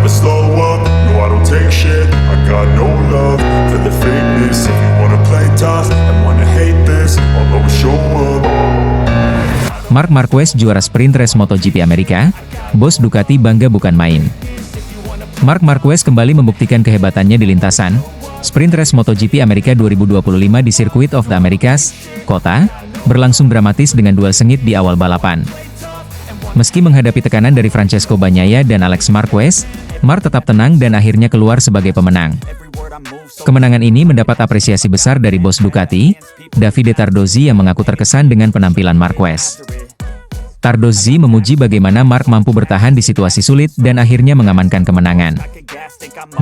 slow up, no I don't take shit. I got no love for the fakeness. If you wanna play tough and wanna hate this, I'll always show up. Marc Marquez juara sprint race MotoGP Amerika, bos Ducati bangga bukan main. Marc Marquez kembali membuktikan kehebatannya di lintasan sprint race MotoGP Amerika 2025 di Circuit of the Americas, kota, berlangsung dramatis dengan duel sengit di awal balapan. Meski menghadapi tekanan dari Francesco Bagnaia dan Alex Marquez, Marc tetap tenang dan akhirnya keluar sebagai pemenang. Kemenangan ini mendapat apresiasi besar dari bos Ducati, Davide Tardozzi yang mengaku terkesan dengan penampilan Marquez. Tardozzi memuji bagaimana Marc mampu bertahan di situasi sulit dan akhirnya mengamankan kemenangan.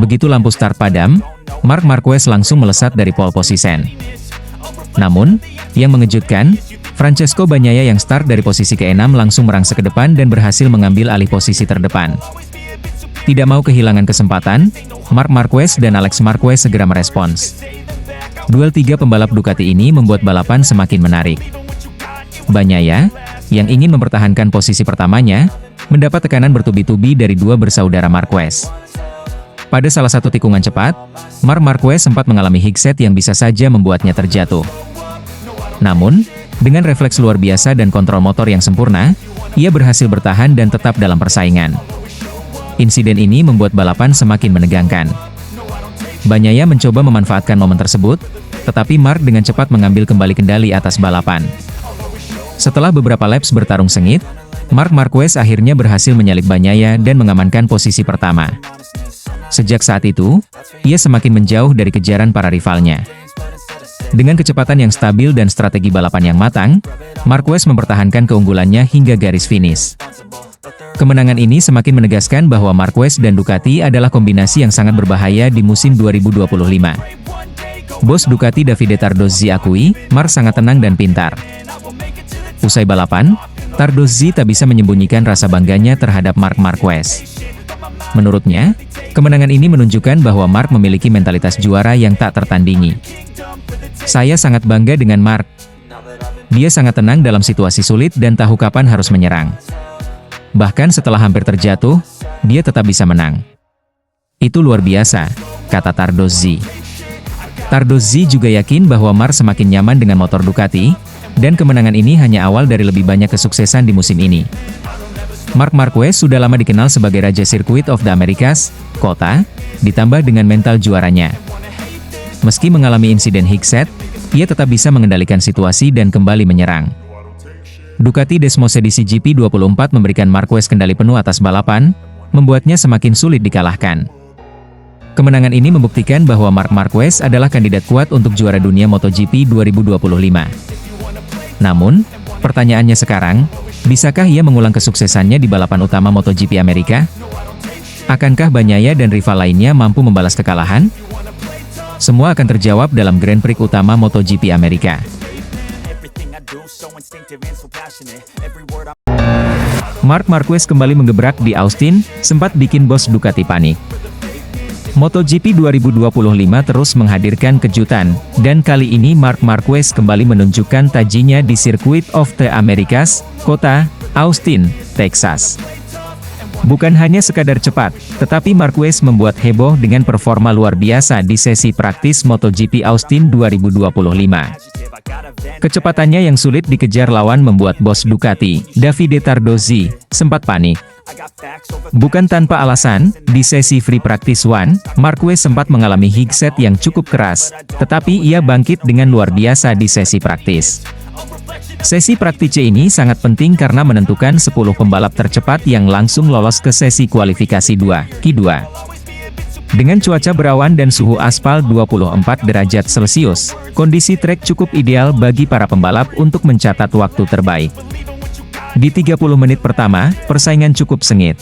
Begitu lampu start padam, Marc Marquez langsung melesat dari pole position. Namun, yang mengejutkan, Francesco Bagnaia yang start dari posisi ke-6 langsung merangsek ke depan dan berhasil mengambil alih posisi terdepan. Tidak mau kehilangan kesempatan, Marc Marquez dan Alex Marquez segera merespons. Duel tiga pembalap Ducati ini membuat balapan semakin menarik. Bagnaia, yang ingin mempertahankan posisi pertamanya, mendapat tekanan bertubi-tubi dari dua bersaudara Marquez. Pada salah satu tikungan cepat, Marc Marquez sempat mengalami hikset yang bisa saja membuatnya terjatuh. Namun, dengan refleks luar biasa dan kontrol motor yang sempurna, ia berhasil bertahan dan tetap dalam persaingan. Insiden ini membuat balapan semakin menegangkan. Bagnaia mencoba memanfaatkan momen tersebut, tetapi Marc dengan cepat mengambil kembali kendali atas balapan. Setelah beberapa laps bertarung sengit, Marc Marquez akhirnya berhasil menyalip Bagnaia dan mengamankan posisi pertama. Sejak saat itu, ia semakin menjauh dari kejaran para rivalnya. Dengan kecepatan yang stabil dan strategi balapan yang matang, Marquez mempertahankan keunggulannya hingga garis finish. Kemenangan ini semakin menegaskan bahwa Marquez dan Ducati adalah kombinasi yang sangat berbahaya di musim 2025. Bos Ducati Davide Tardozzi akui, Marc sangat tenang dan pintar. Usai balapan, Tardozzi tak bisa menyembunyikan rasa bangganya terhadap Marc Marquez. Menurutnya, kemenangan ini menunjukkan bahwa Marc memiliki mentalitas juara yang tak tertandingi. Saya sangat bangga dengan Marc. Dia sangat tenang dalam situasi sulit dan tahu kapan harus menyerang. Bahkan setelah hampir terjatuh, dia tetap bisa menang. Itu luar biasa, kata Tardozzi. Tardozzi juga yakin bahwa Marc semakin nyaman dengan motor Ducati, dan kemenangan ini hanya awal dari lebih banyak kesuksesan di musim ini. Marc Marquez sudah lama dikenal sebagai Raja Circuit of the Americas, kota, ditambah dengan mental juaranya. Meski mengalami insiden hikset, ia tetap bisa mengendalikan situasi dan kembali menyerang. Ducati Desmosedici GP24 memberikan Marquez kendali penuh atas balapan, membuatnya semakin sulit dikalahkan. Kemenangan ini membuktikan bahwa Marc Marquez adalah kandidat kuat untuk juara dunia MotoGP 2025. Namun, pertanyaannya sekarang, bisakah ia mengulang kesuksesannya di balapan utama MotoGP Amerika? Akankah Bagnaia dan rival lainnya mampu membalas kekalahan? Semua akan terjawab dalam Grand Prix utama MotoGP Amerika. Marc Marquez kembali menggebrak di Austin, sempat bikin bos Ducati panik. MotoGP 2025 terus menghadirkan kejutan, dan kali ini Marc Marquez kembali menunjukkan tajinya di Circuit of the Americas, kota Austin, Texas. Bukan hanya sekadar cepat, tetapi Marquez membuat heboh dengan performa luar biasa di sesi praktis MotoGP Austin 2025. Kecepatannya yang sulit dikejar lawan membuat bos Ducati, Davide Tardozzi, sempat panik. Bukan tanpa alasan, di sesi free practice one, Marquez sempat mengalami hikset yang cukup keras, tetapi ia bangkit dengan luar biasa di sesi praktis. Sesi praktis ini sangat penting karena menentukan 10 pembalap tercepat yang langsung lolos ke sesi kualifikasi 2, Q2. Dengan cuaca berawan dan suhu aspal 24 derajat Celcius, kondisi trek cukup ideal bagi para pembalap untuk mencatat waktu terbaik. Di 30 menit pertama, persaingan cukup sengit.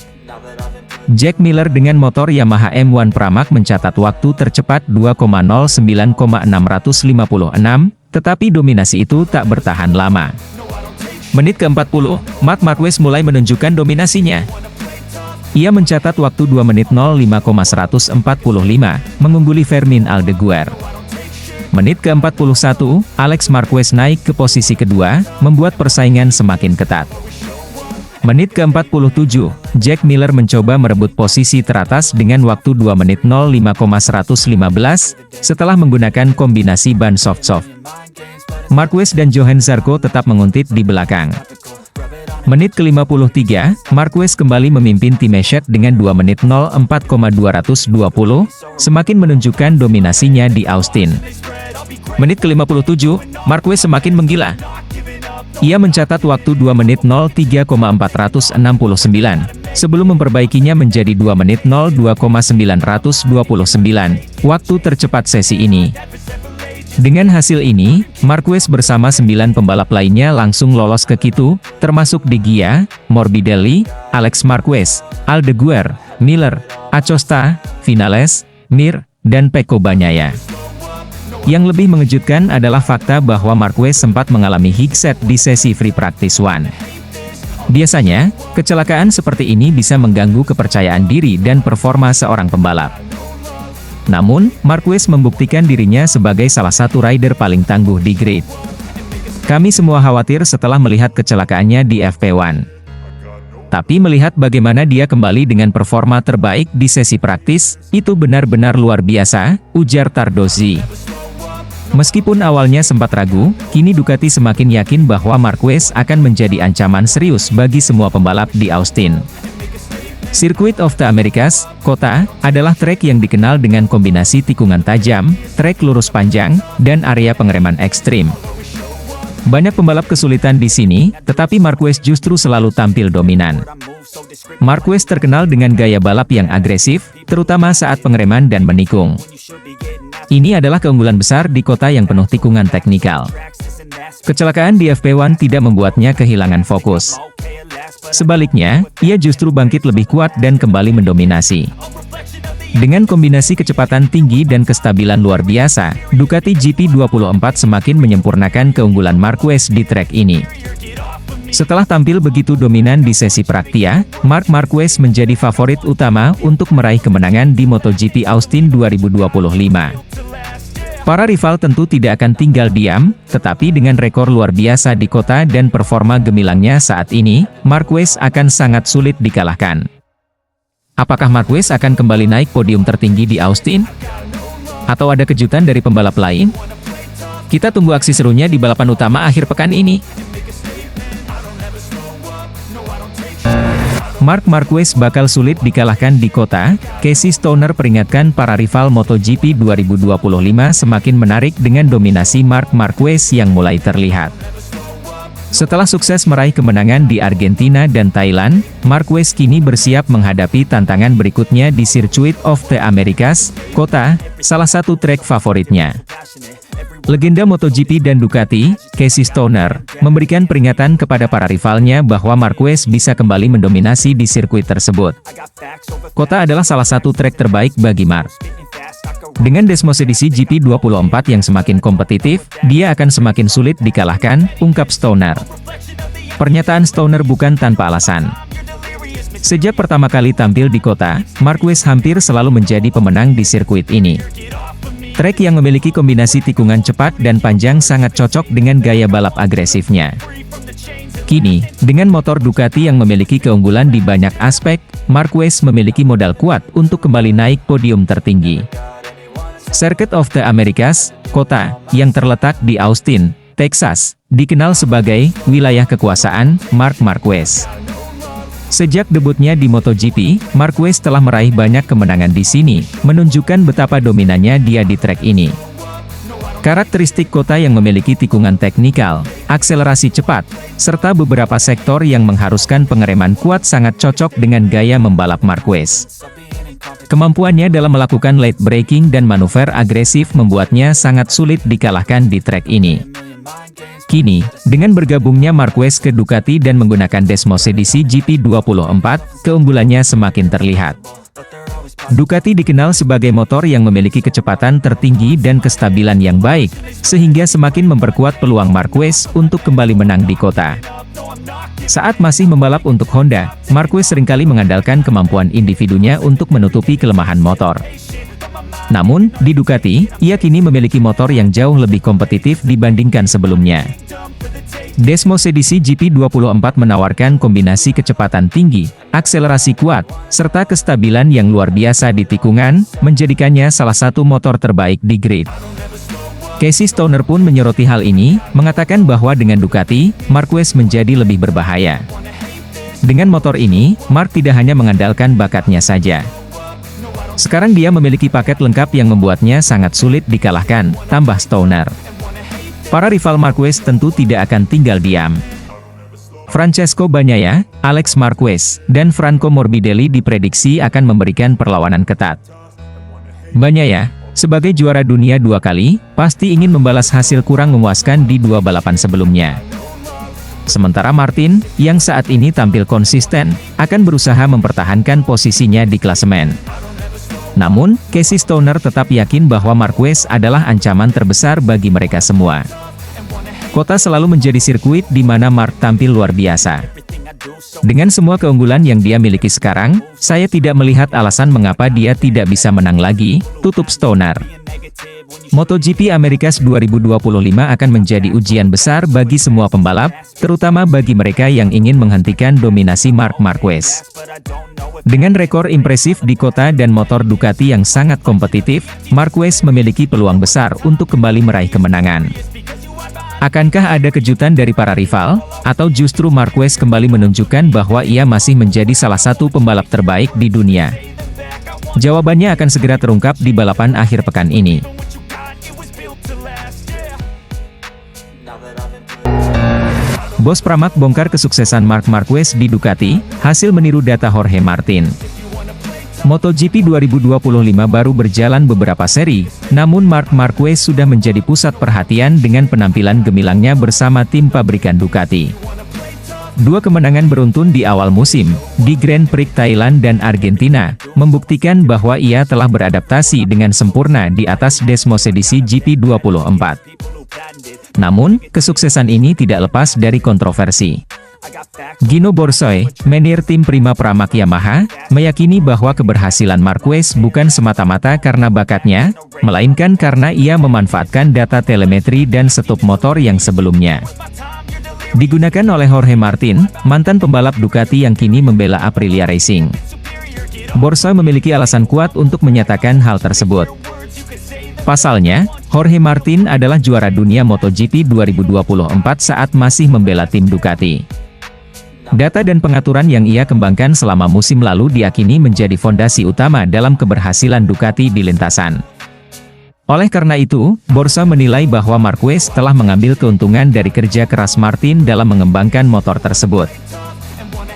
Jack Miller dengan motor Yamaha M1 Pramac mencatat waktu tercepat 2,09,656, tetapi dominasi itu tak bertahan lama. Menit ke-40, Marc Marquez mulai menunjukkan dominasinya. Ia mencatat waktu 2 menit 05,145, mengungguli Fermin Aldeguer. Menit ke-41, Alex Marquez naik ke posisi kedua, membuat persaingan semakin ketat. Menit ke-47, Jack Miller mencoba merebut posisi teratas dengan waktu 2 menit 05,115, setelah menggunakan kombinasi ban soft-soft. Marquez dan Johann Zarco tetap menguntit di belakang. Menit ke-53, Marquez kembali memimpin tim Eshet dengan 2 menit 04,220, semakin menunjukkan dominasinya di Austin. Menit ke-57, Marquez semakin menggila. Ia mencatat waktu 2 menit 03,469, sebelum memperbaikinya menjadi 2 menit 02,929, waktu tercepat sesi ini. Dengan hasil ini, Marquez bersama 9 pembalap lainnya langsung lolos ke Q2, termasuk De Gia, Morbidelli, Alex Marquez, Aldeguer, Miller, Acosta, Vinales, Mir, dan Pecco Bagnaia. Yang lebih mengejutkan adalah fakta bahwa Marquez sempat mengalami hikset di sesi free practice 1. Biasanya, kecelakaan seperti ini bisa mengganggu kepercayaan diri dan performa seorang pembalap. Namun, Marquez membuktikan dirinya sebagai salah satu rider paling tangguh di grid. Kami semua khawatir setelah melihat kecelakaannya di FP1. Tapi melihat bagaimana dia kembali dengan performa terbaik di sesi praktis, itu benar-benar luar biasa, ujar Tardozzi. Meskipun awalnya sempat ragu, kini Ducati semakin yakin bahwa Marquez akan menjadi ancaman serius bagi semua pembalap di Austin. Circuit of the Americas, COTA, adalah trek yang dikenal dengan kombinasi tikungan tajam, trek lurus panjang, dan area pengereman ekstrim. Banyak pembalap kesulitan di sini, tetapi Marquez justru selalu tampil dominan. Marquez terkenal dengan gaya balap yang agresif, terutama saat pengereman dan menikung. Ini adalah keunggulan besar di kota yang penuh tikungan teknikal. Kecelakaan di FP1 tidak membuatnya kehilangan fokus. Sebaliknya, ia justru bangkit lebih kuat dan kembali mendominasi. Dengan kombinasi kecepatan tinggi dan kestabilan luar biasa, Ducati GP24 semakin menyempurnakan keunggulan Marquez di trek ini. Setelah tampil begitu dominan di sesi Praktia, Marc Marquez menjadi favorit utama untuk meraih kemenangan di MotoGP Austin 2025. Para rival tentu tidak akan tinggal diam, tetapi dengan rekor luar biasa di kota dan performa gemilangnya saat ini, Marquez akan sangat sulit dikalahkan. Apakah Marquez akan kembali naik podium tertinggi di Austin? Atau ada kejutan dari pembalap lain? Kita tunggu aksi serunya di balapan utama akhir pekan ini. Marc Marquez bakal sulit dikalahkan di kota. Casey Stoner peringatkan para rival MotoGP 2025 semakin menarik dengan dominasi Marc Marquez yang mulai terlihat. Setelah sukses meraih kemenangan di Argentina dan Thailand, Marquez kini bersiap menghadapi tantangan berikutnya di Circuit of the Americas, COTA, salah satu trek favoritnya. Legenda MotoGP dan Ducati, Casey Stoner, memberikan peringatan kepada para rivalnya bahwa Marquez bisa kembali mendominasi di sirkuit tersebut. COTA adalah salah satu trek terbaik bagi Marc. Dengan desmosedisi GP24 yang semakin kompetitif, dia akan semakin sulit dikalahkan, ungkap Stoner. Pernyataan Stoner bukan tanpa alasan. Sejak pertama kali tampil di COTA, Marquez hampir selalu menjadi pemenang di sirkuit ini. Trek yang memiliki kombinasi tikungan cepat dan panjang sangat cocok dengan gaya balap agresifnya. Kini, dengan motor Ducati yang memiliki keunggulan di banyak aspek, Marquez memiliki modal kuat untuk kembali naik podium tertinggi. Circuit of the Americas, COTA, yang terletak di Austin, Texas, dikenal sebagai wilayah kekuasaan Marc Marquez. Sejak debutnya di MotoGP, Marquez telah meraih banyak kemenangan di sini, menunjukkan betapa dominannya dia di trek ini. Karakteristik COTA yang memiliki tikungan teknikal, akselerasi cepat, serta beberapa sektor yang mengharuskan pengereman kuat sangat cocok dengan gaya membalap Marquez. Kemampuannya dalam melakukan late braking dan manuver agresif membuatnya sangat sulit dikalahkan di trek ini. Kini, dengan bergabungnya Marquez ke Ducati dan menggunakan desmosedisi GP24, keunggulannya semakin terlihat. Ducati dikenal sebagai motor yang memiliki kecepatan tertinggi dan kestabilan yang baik, sehingga semakin memperkuat peluang Marquez untuk kembali menang di COTA. Saat masih membalap untuk Honda, Marquez seringkali mengandalkan kemampuan individunya untuk menutupi kelemahan motor. Namun, di Ducati, ia kini memiliki motor yang jauh lebih kompetitif dibandingkan sebelumnya. Desmos edisi GP24 menawarkan kombinasi kecepatan tinggi, akselerasi kuat, serta kestabilan yang luar biasa di tikungan, menjadikannya salah satu motor terbaik di grid. Casey Stoner pun menyoroti hal ini, mengatakan bahwa dengan Ducati, Marquez menjadi lebih berbahaya. Dengan motor ini, Mark tidak hanya mengandalkan bakatnya saja. Sekarang dia memiliki paket lengkap yang membuatnya sangat sulit dikalahkan, tambah Stoner. Para rival Marquez tentu tidak akan tinggal diam. Francesco Bagnaia, Alex Marquez, dan Franco Morbidelli diprediksi akan memberikan perlawanan ketat. Bagnaia, sebagai juara dunia 2 kali, pasti ingin membalas hasil kurang memuaskan di 2 balapan sebelumnya. Sementara Martin, yang saat ini tampil konsisten, akan berusaha mempertahankan posisinya di klasemen. Namun, Casey Stoner tetap yakin bahwa Marquez adalah ancaman terbesar bagi mereka semua. Kota selalu menjadi sirkuit di mana Mark tampil luar biasa. Dengan semua keunggulan yang dia miliki sekarang, saya tidak melihat alasan mengapa dia tidak bisa menang lagi, tutup Stoner. MotoGP Americas 2025 akan menjadi ujian besar bagi semua pembalap, terutama bagi mereka yang ingin menghentikan dominasi Marc Marquez. Dengan rekor impresif di kota dan motor Ducati yang sangat kompetitif, Marquez memiliki peluang besar untuk kembali meraih kemenangan. Akankah ada kejutan dari para rival, atau justru Marquez kembali menunjukkan bahwa ia masih menjadi salah satu pembalap terbaik di dunia? Jawabannya akan segera terungkap di balapan akhir pekan ini. Bos Pramac bongkar kesuksesan Marc Marquez di Ducati, hasil meniru data Jorge Martin. MotoGP 2025 baru berjalan beberapa seri, namun Marc Marquez sudah menjadi pusat perhatian dengan penampilan gemilangnya bersama tim pabrikan Ducati. 2 kemenangan beruntun di awal musim, di Grand Prix Thailand dan Argentina, membuktikan bahwa ia telah beradaptasi dengan sempurna di atas Desmos edisi GP24. Namun, kesuksesan ini tidak lepas dari kontroversi. Gino Borsoy, manajer tim Prima Pramac Yamaha, meyakini bahwa keberhasilan Marquez bukan semata-mata karena bakatnya, melainkan karena ia memanfaatkan data telemetri dan setup motor yang sebelumnya digunakan oleh Jorge Martin, mantan pembalap Ducati yang kini membela Aprilia Racing. Borsoy memiliki alasan kuat untuk menyatakan hal tersebut. Pasalnya, Jorge Martin adalah juara dunia MotoGP 2024 saat masih membela tim Ducati. Data dan pengaturan yang ia kembangkan selama musim lalu diyakini menjadi fondasi utama dalam keberhasilan Ducati di lintasan. Oleh karena itu, Borsa menilai bahwa Marquez telah mengambil keuntungan dari kerja keras Martin dalam mengembangkan motor tersebut.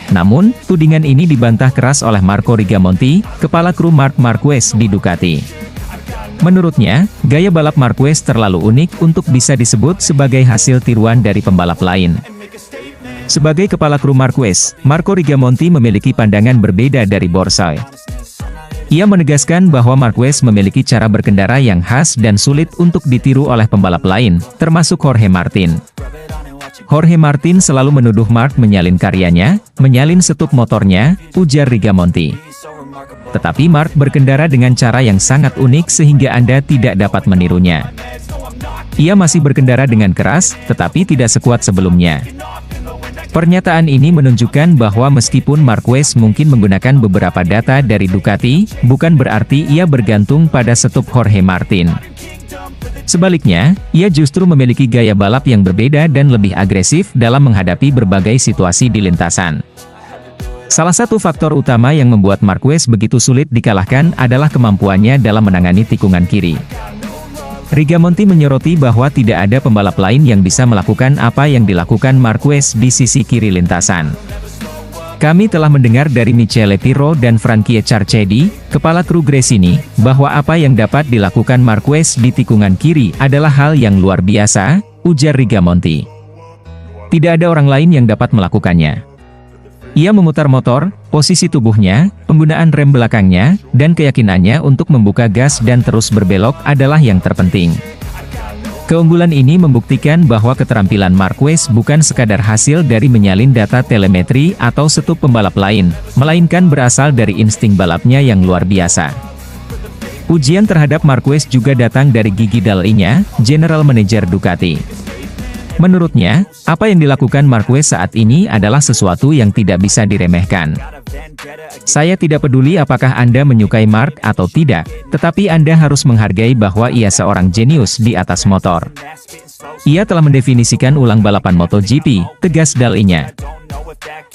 Namun, tudingan ini dibantah keras oleh Marco Rigamonti, kepala kru Marc Marquez di Ducati. Menurutnya, gaya balap Marquez terlalu unik untuk bisa disebut sebagai hasil tiruan dari pembalap lain. Sebagai kepala kru Marquez, Marco Rigamonti memiliki pandangan berbeda dari Borsoy. Ia menegaskan bahwa Marquez memiliki cara berkendara yang khas dan sulit untuk ditiru oleh pembalap lain, termasuk Jorge Martin. Jorge Martin selalu menuduh Marc menyalin karyanya, menyalin setup motornya, ujar Rigamonti. Tetapi Marc berkendara dengan cara yang sangat unik sehingga Anda tidak dapat menirunya. Ia masih berkendara dengan keras, tetapi tidak sekuat sebelumnya. Pernyataan ini menunjukkan bahwa meskipun Marquez mungkin menggunakan beberapa data dari Ducati, bukan berarti ia bergantung pada setup Jorge Martin. Sebaliknya, ia justru memiliki gaya balap yang berbeda dan lebih agresif dalam menghadapi berbagai situasi di lintasan. Salah satu faktor utama yang membuat Marquez begitu sulit dikalahkan adalah kemampuannya dalam menangani tikungan kiri. Rigamonti menyoroti bahwa tidak ada pembalap lain yang bisa melakukan apa yang dilakukan Marquez di sisi kiri lintasan. Kami telah mendengar dari Michele Pirro dan Frankie Carchedi, kepala kru Gresini, bahwa apa yang dapat dilakukan Marquez di tikungan kiri adalah hal yang luar biasa, ujar Rigamonti. Tidak ada orang lain yang dapat melakukannya. Ia memutar motor, posisi tubuhnya, penggunaan rem belakangnya, dan keyakinannya untuk membuka gas dan terus berbelok adalah yang terpenting. Keunggulan ini membuktikan bahwa keterampilan Marquez bukan sekadar hasil dari menyalin data telemetri atau setup pembalap lain, melainkan berasal dari insting balapnya yang luar biasa. Pujian terhadap Marquez juga datang dari Gigi Dall'Igna, General Manager Ducati. Menurutnya, apa yang dilakukan Marquez saat ini adalah sesuatu yang tidak bisa diremehkan. Saya tidak peduli apakah Anda menyukai Mark atau tidak, tetapi Anda harus menghargai bahwa ia seorang jenius di atas motor. Ia telah mendefinisikan ulang balapan MotoGP, tegas dal-nya.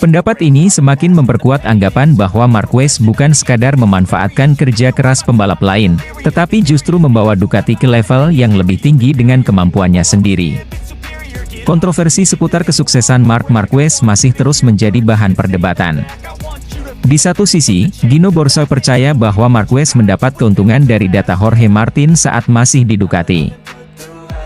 Pendapat ini semakin memperkuat anggapan bahwa Marquez bukan sekadar memanfaatkan kerja keras pembalap lain, tetapi justru membawa Ducati ke level yang lebih tinggi dengan kemampuannya sendiri. Kontroversi seputar kesuksesan Marc Marquez masih terus menjadi bahan perdebatan. Di satu sisi, Gino Borsa percaya bahwa Marquez mendapat keuntungan dari data Jorge Martin saat masih di Ducati.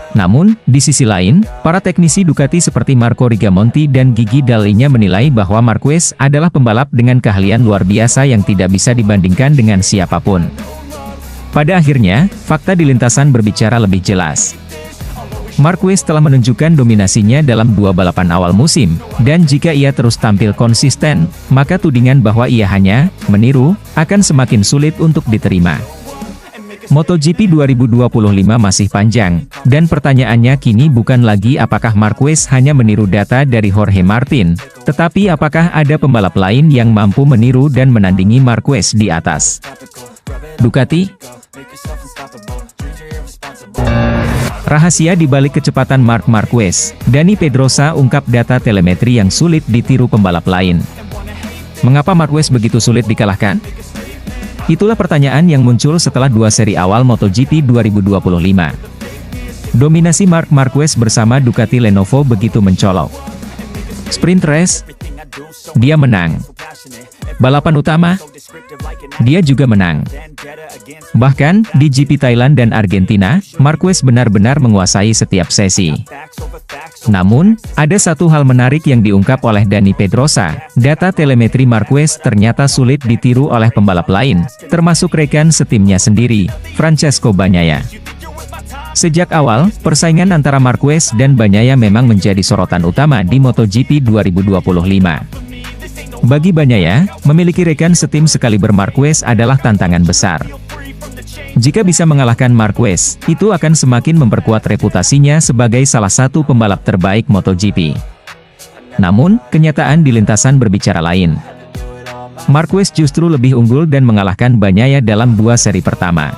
Namun, di sisi lain, para teknisi Ducati seperti Marco Rigamonti dan Gigi Dall'Igna menilai bahwa Marquez adalah pembalap dengan keahlian luar biasa yang tidak bisa dibandingkan dengan siapapun. Pada akhirnya, fakta di lintasan berbicara lebih jelas. Marquez telah menunjukkan dominasinya dalam 2 balapan awal musim, dan jika ia terus tampil konsisten, maka tudingan bahwa ia hanya meniru akan semakin sulit untuk diterima. MotoGP 2025 masih panjang, dan pertanyaannya kini bukan lagi apakah Marquez hanya meniru data dari Jorge Martin, tetapi apakah ada pembalap lain yang mampu meniru dan menandingi Marquez di atas. Ducati. Rahasia di balik kecepatan Marc Marquez, Dani Pedrosa ungkap data telemetri yang sulit ditiru pembalap lain. Mengapa Marquez begitu sulit dikalahkan? Itulah pertanyaan yang muncul setelah 2 seri awal MotoGP 2025. Dominasi Marc Marquez bersama Ducati Lenovo begitu mencolok. Sprint race, dia menang. Balapan utama, dia juga menang. Bahkan, di GP Thailand dan Argentina, Marquez benar-benar menguasai setiap sesi. Namun, ada satu hal menarik yang diungkap oleh Dani Pedrosa, data telemetri Marquez ternyata sulit ditiru oleh pembalap lain, termasuk rekan setimnya sendiri, Francesco Bagnaia. Sejak awal, persaingan antara Marquez dan Bagnaia memang menjadi sorotan utama di MotoGP 2025. Bagi Bagnaia, memiliki rekan setim sekaliber Marquez adalah tantangan besar. Jika bisa mengalahkan Marquez, itu akan semakin memperkuat reputasinya sebagai salah satu pembalap terbaik MotoGP. Namun, kenyataan di lintasan berbicara lain. Marquez justru lebih unggul dan mengalahkan Bagnaia dalam 2 seri pertama.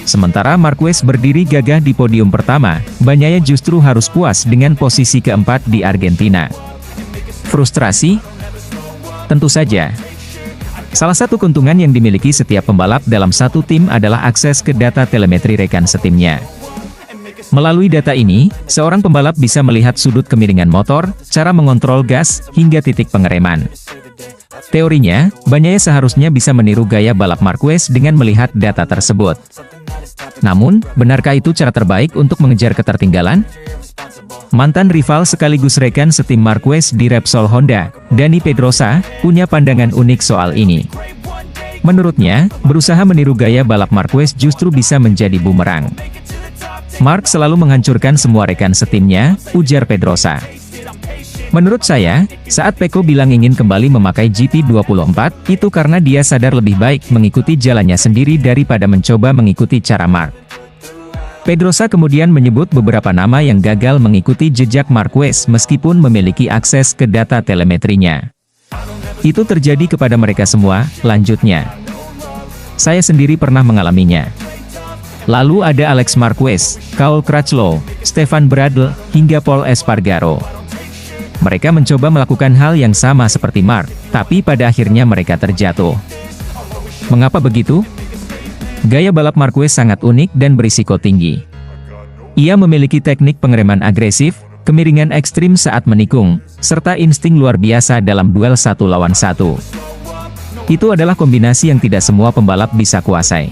Sementara Marquez berdiri gagah di podium pertama, Bagnaia justru harus puas dengan posisi keempat di Argentina. Frustrasi? Tentu saja. Salah satu keuntungan yang dimiliki setiap pembalap dalam satu tim adalah akses ke data telemetri rekan setimnya. Melalui data ini, seorang pembalap bisa melihat sudut kemiringan motor, cara mengontrol gas, hingga titik pengereman. Teorinya, Bagnaia seharusnya bisa meniru gaya balap Marquez dengan melihat data tersebut. Namun, benarkah itu cara terbaik untuk mengejar ketertinggalan? Mantan rival sekaligus rekan setim Marquez di Repsol Honda, Dani Pedrosa, punya pandangan unik soal ini. Menurutnya, berusaha meniru gaya balap Marquez justru bisa menjadi bumerang. Marc selalu menghancurkan semua rekan setimnya, ujar Pedrosa. Menurut saya, saat Pecco bilang ingin kembali memakai GP24, itu karena dia sadar lebih baik mengikuti jalannya sendiri daripada mencoba mengikuti cara Marc. Pedrosa kemudian menyebut beberapa nama yang gagal mengikuti jejak Marquez meskipun memiliki akses ke data telemetrinya. Itu terjadi kepada mereka semua, lanjutnya. Saya sendiri pernah mengalaminya. Lalu ada Alex Marquez, Paul Crutchlow, Stefan Bradl, hingga Paul Espargaro. Mereka mencoba melakukan hal yang sama seperti Marc, tapi pada akhirnya mereka terjatuh. Mengapa begitu? Gaya balap Marquez sangat unik dan berisiko tinggi. Ia memiliki teknik pengereman agresif, kemiringan ekstrim saat menikung, serta insting luar biasa dalam duel 1 lawan 1. Itu adalah kombinasi yang tidak semua pembalap bisa kuasai.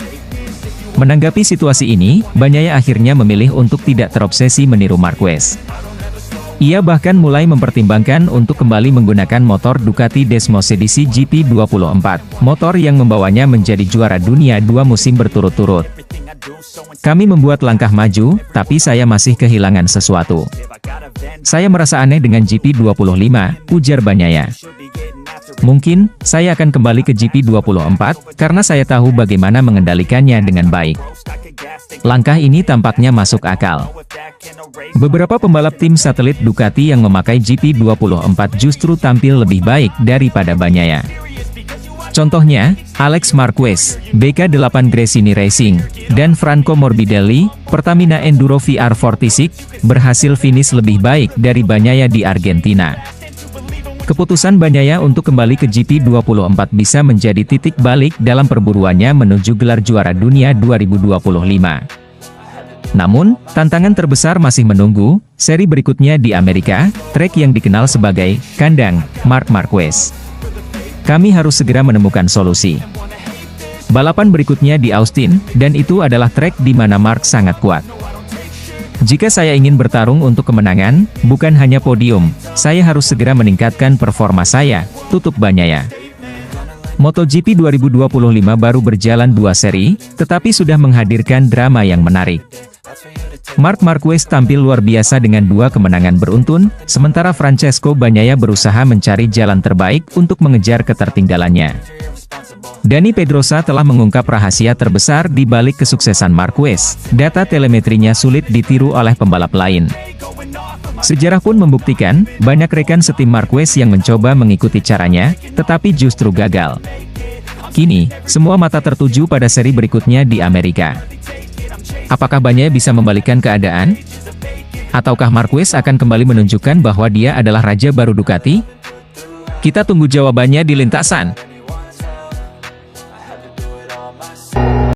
Menanggapi situasi ini, Bagnaia akhirnya memilih untuk tidak terobsesi meniru Marquez. Ia bahkan mulai mempertimbangkan untuk kembali menggunakan motor Ducati Desmos edisi GP24, motor yang membawanya menjadi juara dunia 2 musim berturut-turut. Kami membuat langkah maju, tapi saya masih kehilangan sesuatu. Saya merasa aneh dengan GP25, ujar Bagnaia. Mungkin, saya akan kembali ke GP24, karena saya tahu bagaimana mengendalikannya dengan baik. Langkah ini tampaknya masuk akal. Beberapa pembalap tim satelit Ducati yang memakai GP24 justru tampil lebih baik daripada Bagnaia. Contohnya, Alex Marquez, BK8 Gresini Racing, dan Franco Morbidelli, Pertamina Enduro VR46, berhasil finish lebih baik dari Bagnaia di Argentina. Keputusan Bagnaia untuk kembali ke GP24 bisa menjadi titik balik dalam perburuannya menuju gelar juara dunia 2025. Namun, tantangan terbesar masih menunggu, seri berikutnya di Amerika, trek yang dikenal sebagai kandang Marc Marquez. Kami harus segera menemukan solusi. Balapan berikutnya di Austin, dan itu adalah trek di mana Marc sangat kuat. Jika saya ingin bertarung untuk kemenangan, bukan hanya podium, saya harus segera meningkatkan performa saya, tutup Bagnaia. MotoGP 2025 baru berjalan 2 seri, tetapi sudah menghadirkan drama yang menarik. Marc Marquez tampil luar biasa dengan 2 kemenangan beruntun, sementara Francesco Bagnaia berusaha mencari jalan terbaik untuk mengejar ketertinggalannya. Dani Pedrosa telah mengungkap rahasia terbesar di balik kesuksesan Marquez. Data telemetrinya sulit ditiru oleh pembalap lain. Sejarah pun membuktikan, banyak rekan setim Marquez yang mencoba mengikuti caranya, tetapi justru gagal. Kini, semua mata tertuju pada seri berikutnya di Amerika. Apakah Bagnaia bisa membalikkan keadaan? Ataukah Marquez akan kembali menunjukkan bahwa dia adalah raja baru Ducati? Kita tunggu jawabannya di lintasan.